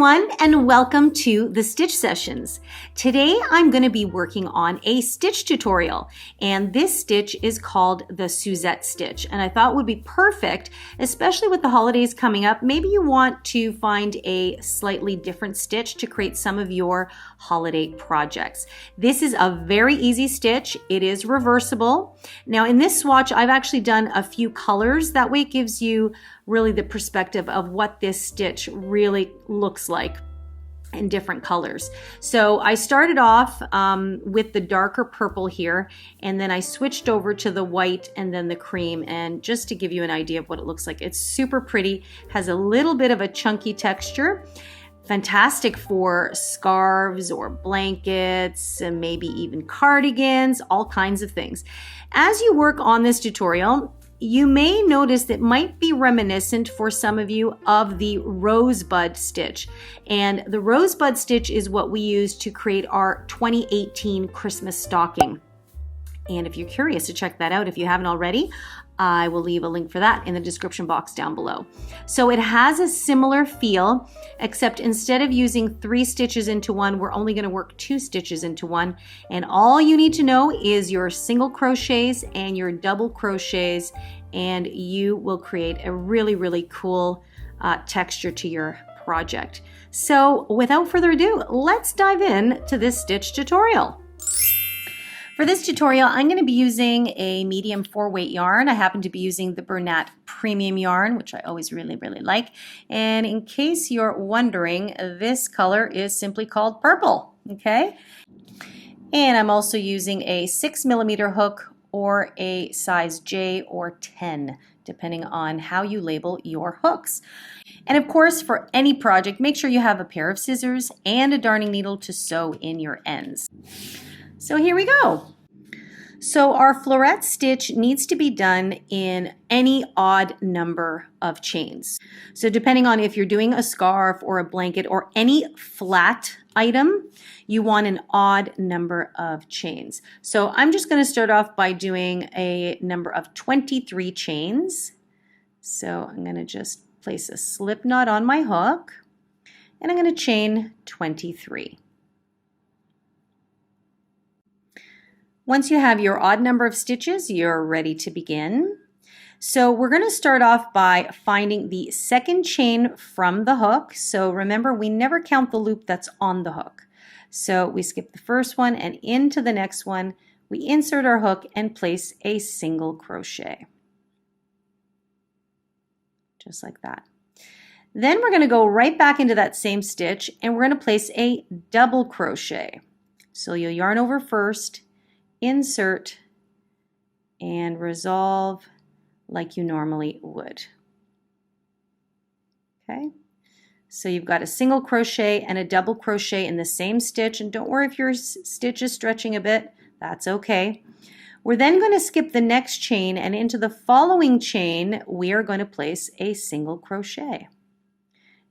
everyone, and welcome to the Stitch Sessions. Today I'm going to be working on a stitch tutorial, and this stitch is called the Suzette Stitch, and I thought would be perfect, especially with the holidays coming up. Maybe you want to find a slightly different stitch to create some of your holiday projects. This is a very easy stitch. It is reversible. Now in this swatch, I've actually done a few colors. That way it gives you really the perspective of what this stitch really looks like in different colors. So I started off with the darker purple here, and then I switched over to the white and then the cream, and just to give you an idea of what it looks like. It's super pretty, has a little bit of a chunky texture. Fantastic for scarves or blankets and maybe even cardigans, all kinds of things. As you work on this tutorial, you may notice that might be reminiscent for some of you of the rosebud stitch. And the rosebud stitch is what we used to create our 2018 Christmas stocking. And if you're curious to check that out, if you haven't already, I will leave a link for that in the description box down below. So it has a similar feel, except instead of using 3 stitches into one, we're only going to work 2 stitches into one. And all you need to know is your single crochets and your double crochets, and you will create a really, really cool texture to your project. So without further ado, let's dive in to this stitch tutorial. For this tutorial, I'm going to be using a medium 4-weight yarn. I happen to be using the Bernat Premium yarn, which I always really, really like. And in case you're wondering, this color is simply called purple, okay? And I'm also using a 6mm hook or a size J or 10, depending on how you label your hooks. And of course, for any project, make sure you have a pair of scissors and a darning needle to sew in your ends. So here we go. So our floret stitch needs to be done in any odd number of chains. So depending on if you're doing a scarf or a blanket or any flat item, you want an odd number of chains. So I'm just going to start off by doing a number of 23 chains. So I'm going to just place a slip knot on my hook, and I'm going to chain 23. Once you have your odd number of stitches, you're ready to begin. So we're going to start off by finding the second chain from the hook. So remember, we never count the loop that's on the hook. So we skip the first one, and into the next one, we insert our hook and place a single crochet. Just like that. Then we're going to go right back into that same stitch, and we're going to place a double crochet. So you'll yarn over first, insert, and resolve like you normally would. Okay, so you've got a single crochet and a double crochet in the same stitch, and don't worry if your stitch is stretching a bit, that's okay. We're then going to skip the next chain, and into the following chain we are going to place a single crochet.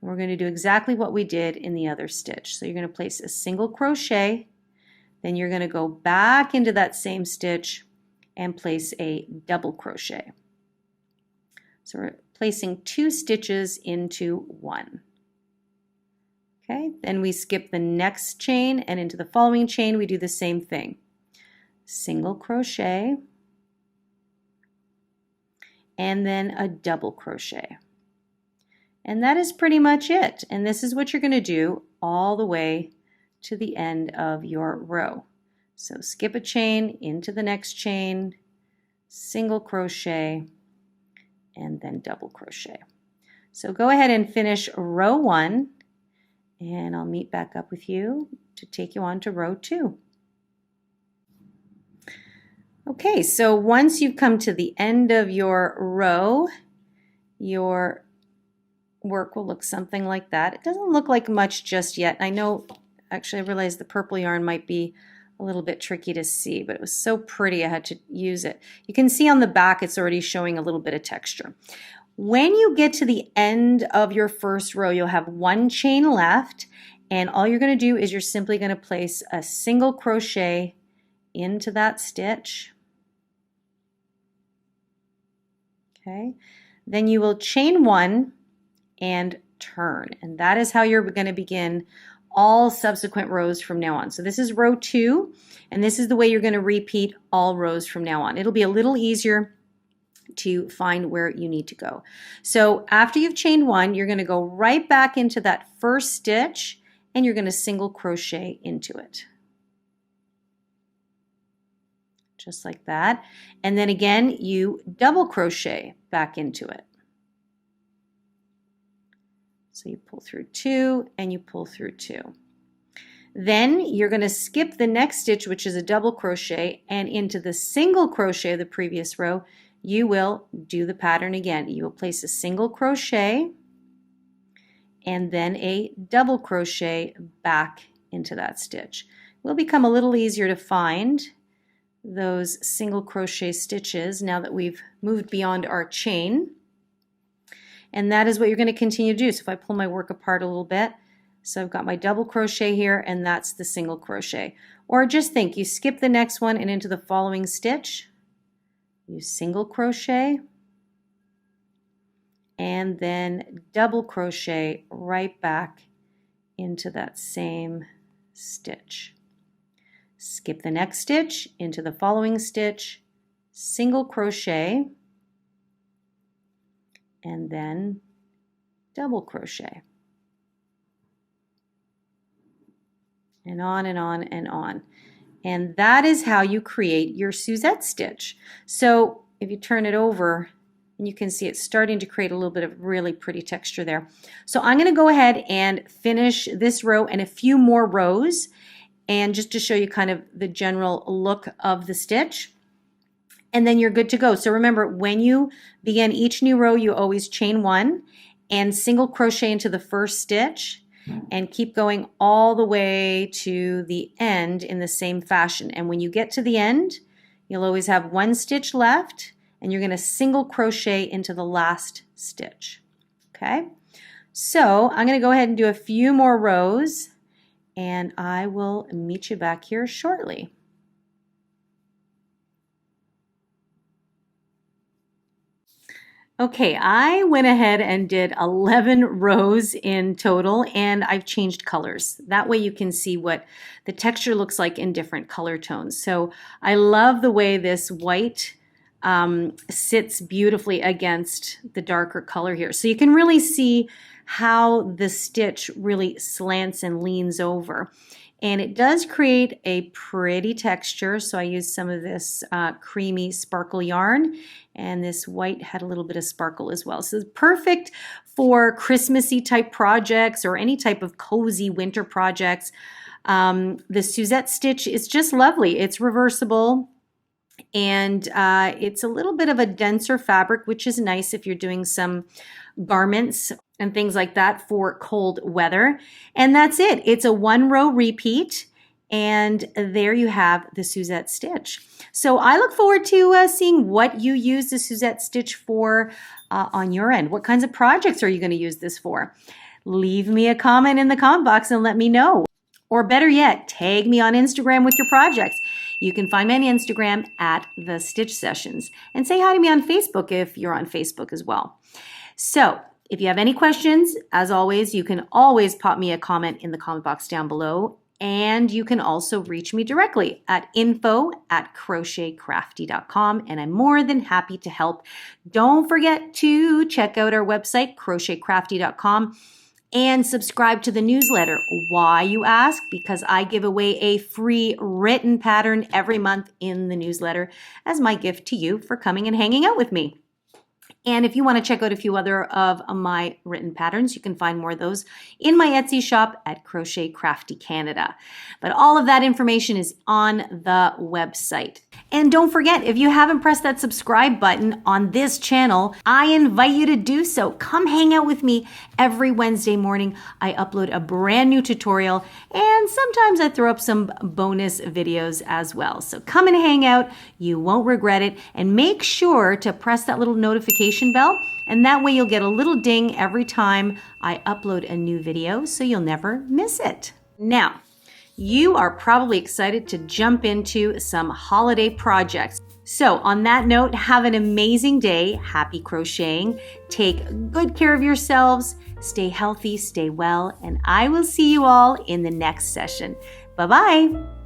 And we're going to do exactly what we did in the other stitch. So you're going to place a single crochet, then you're going to go back into that same stitch and place a double crochet. So we're placing 2 stitches into one. Okay, then we skip the next chain, and into the following chain we do the same thing. Single crochet, and then a double crochet. And that is pretty much it. And this is what you're going to do all the way to the end of your row. So skip a chain, into the next chain, single crochet, and then double crochet. So go ahead and finish row 1, and I'll meet back up with you to take you on to row 2. Okay, so once you've come to the end of your row, your work will look something like that. It doesn't look like much just yet. I know, actually I realized the purple yarn might be a little bit tricky to see, but it was so pretty I had to use it. You can see on the back it's already showing a little bit of texture. When you get to the end of your first row, you'll have 1 chain left, and all you're going to do is you're simply going to place a single crochet into that stitch. Okay, then you will chain 1 and turn. And that is how you're going to begin all subsequent rows from now on. So this is row 2, and this is the way you're going to repeat all rows from now on. It'll be a little easier to find where you need to go. So after you've chained 1, you're going to go right back into that first stitch, and you're going to single crochet into it. Just like that. And then again, you double crochet back into it. So you pull through 2 and you pull through 2. Then you're going to skip the next stitch, which is a double crochet, and into the single crochet of the previous row, you will do the pattern again. You will place a single crochet and then a double crochet back into that stitch. It will become a little easier to find those single crochet stitches now that we've moved beyond our chain. And that is what you're going to continue to do. So if I pull my work apart a little bit, so I've got my double crochet here, and that's the single crochet. Or just think, you skip the next one and into the following stitch, you single crochet, and then double crochet right back into that same stitch. Skip the next stitch, into the following stitch, single crochet, and then double crochet. And on and on and on. And that is how you create your Suzette stitch. So if you turn it over, and you can see it's starting to create a little bit of really pretty texture there. So I'm going to go ahead and finish this row and a few more rows, and just to show you kind of the general look of the stitch. And then you're good to go. So remember, when you begin each new row, you always chain 1 and single crochet into the first stitch, and keep going all the way to the end in the same fashion. And when you get to the end, you'll always have 1 stitch left, and you're going to single crochet into the last stitch. Okay, so I'm going to go ahead and do a few more rows, and I will meet you back here shortly. Okay, I went ahead and did 11 rows in total, and I've changed colors. That way you can see what the texture looks like in different color tones. So I love the way this white sits beautifully against the darker color here. So you can really see how the stitch really slants and leans over. And it does create a pretty texture. So I used some of this creamy sparkle yarn, and this white had a little bit of sparkle as well. So it's perfect for Christmassy type projects or any type of cozy winter projects. The Suzette stitch is just lovely. It's reversible, and it's a little bit of a denser fabric, which is nice if you're doing some garments and things like that for cold weather. And that's it. It's a 1 row repeat, and there you have the Suzette stitch. So I look forward to seeing what you use the Suzette stitch for on your end. What kinds of projects are you going to use this for? Leave me a comment in the comment box and let me know. Or better yet, tag me on Instagram with your projects. You can find me on Instagram at The Stitch Sessions. And say hi to me on Facebook if you're on Facebook as well. So if you have any questions, as always, you can always pop me a comment in the comment box down below. And you can also reach me directly at info@crochetcrafty.com, and I'm more than happy to help. Don't forget to check out our website, crochetcrafty.com, and subscribe to the newsletter. Why, you ask? Because I give away a free written pattern every month in the newsletter as my gift to you for coming and hanging out with me. And if you want to check out a few other of my written patterns, you can find more of those in my Etsy shop at Crochet Crafty Canada. But all of that information is on the website. And don't forget, if you haven't pressed that subscribe button on this channel, I invite you to do so. Come hang out with me every Wednesday morning. I upload a brand new tutorial, and sometimes I throw up some bonus videos as well. So come and hang out. You won't regret it. And make sure to press that little notification bell, and that way you'll get a little ding every time I upload a new video, so you'll never miss it. Now, you are probably excited to jump into some holiday projects. So on that note, have an amazing day. Happy crocheting. Take good care of yourselves. Stay healthy, stay well, and I will see you all in the next session. Bye-bye.